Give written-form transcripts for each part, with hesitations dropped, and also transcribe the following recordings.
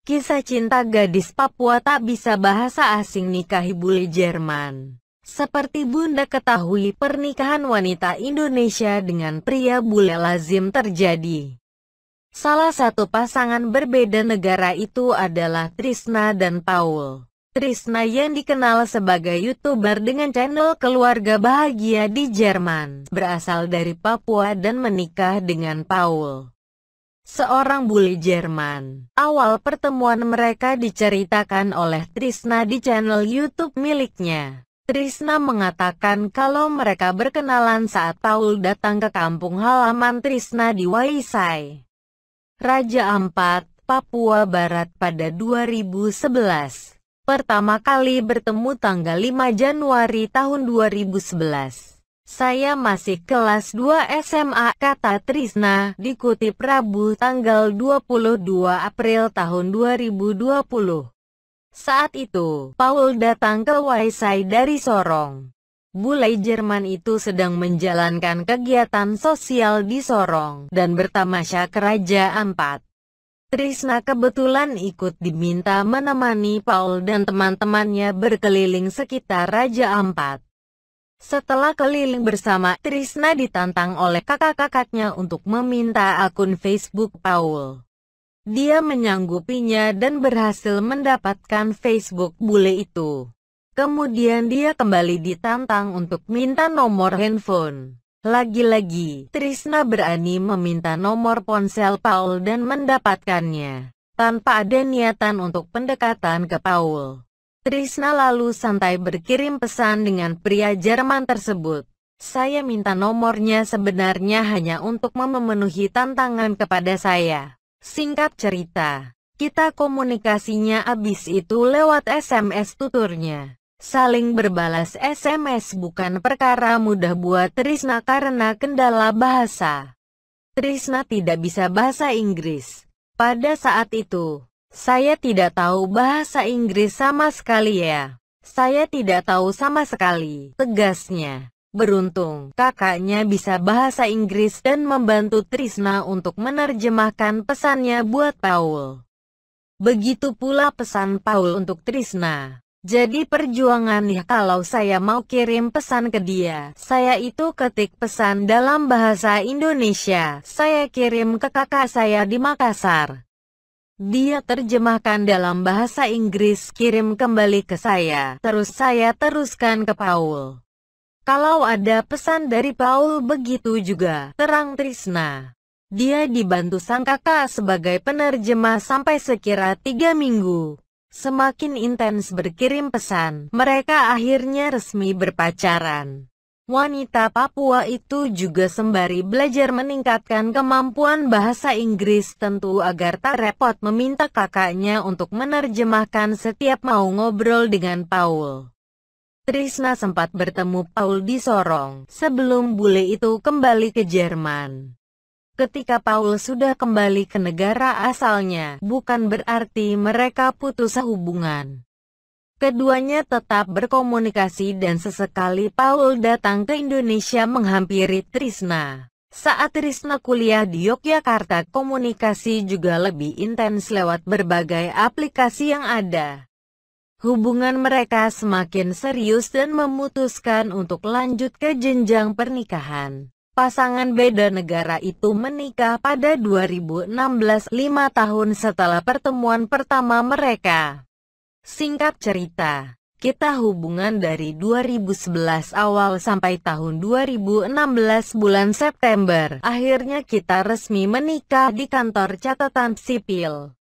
Kisah cinta gadis Papua tak bisa bahasa asing nikahi bule Jerman. Seperti Bunda ketahui, pernikahan wanita Indonesia dengan pria bule lazim terjadi. Salah satu pasangan berbeda negara itu adalah Trisna dan Paul. Trisna yang dikenal sebagai YouTuber dengan channel Keluarga Bahagia di Jerman, berasal dari Papua dan menikah dengan Paul, seorang bule Jerman. Awal pertemuan mereka diceritakan oleh Trisna di channel YouTube miliknya. Trisna mengatakan kalau mereka berkenalan saat Paul datang ke kampung halaman Trisna di Waisai, Raja Ampat, Papua Barat pada 2011. Pertama kali bertemu tanggal 5 Januari tahun 2011. Saya masih kelas 2 SMA, kata Trisna, dikutip Rabu tanggal 22 April tahun 2020. Saat itu, Paul datang ke Waisai dari Sorong. Bule Jerman itu sedang menjalankan kegiatan sosial di Sorong dan bertamasya ke Raja Ampat. Trisna kebetulan ikut diminta menemani Paul dan teman-temannya berkeliling sekitar Raja Ampat. Setelah keliling bersama, Trisna ditantang oleh kakak-kakaknya untuk meminta akun Facebook Paul. Dia menyanggupinya dan berhasil mendapatkan Facebook bule itu. Kemudian dia kembali ditantang untuk minta nomor handphone. Lagi-lagi, Trisna berani meminta nomor ponsel Paul dan mendapatkannya, tanpa ada niatan untuk pendekatan ke Paul. Trisna lalu santai berkirim pesan dengan pria Jerman tersebut. Saya minta nomornya sebenarnya hanya untuk memenuhi tantangan kepada saya. Singkat cerita, kita komunikasinya abis itu lewat SMS tuturnya. Saling berbalas SMS bukan perkara mudah buat Trisna karena kendala bahasa. Trisna tidak bisa bahasa Inggris. Pada saat itu, saya tidak tahu bahasa Inggris sama sekali ya. Saya tidak tahu sama sekali, tegasnya. Beruntung, kakaknya bisa bahasa Inggris dan membantu Trisna untuk menerjemahkan pesannya buat Paul. Begitu pula pesan Paul untuk Trisna. Jadi perjuangan ya, kalau saya mau kirim pesan ke dia, saya itu ketik pesan dalam bahasa Indonesia, saya kirim ke kakak saya di Makassar. Dia terjemahkan dalam bahasa Inggris, kirim kembali ke saya, terus saya teruskan ke Paul. Kalau ada pesan dari Paul begitu juga, terang Trisna. Dia dibantu sang kakak sebagai penerjemah sampai sekira 3 minggu. Semakin intens berkirim pesan, mereka akhirnya resmi berpacaran. Wanita Papua itu juga sembari belajar meningkatkan kemampuan bahasa Inggris tentu agar tak repot meminta kakaknya untuk menerjemahkan setiap mau ngobrol dengan Paul. Trisna sempat bertemu Paul di Sorong, sebelum bule itu kembali ke Jerman. Ketika Paul sudah kembali ke negara asalnya, bukan berarti mereka putus hubungan. Keduanya tetap berkomunikasi dan sesekali Paul datang ke Indonesia menghampiri Trisna. Saat Trisna kuliah di Yogyakarta, komunikasi juga lebih intens lewat berbagai aplikasi yang ada. Hubungan mereka semakin serius dan memutuskan untuk lanjut ke jenjang pernikahan. Pasangan beda negara itu menikah pada 2016, 5 tahun setelah pertemuan pertama mereka. Singkat cerita, kita hubungan dari 2011 awal sampai tahun 2016 bulan September. Akhirnya kita resmi menikah di kantor catatan sipil.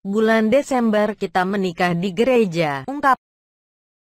Bulan Desember kita menikah di gereja, ungkap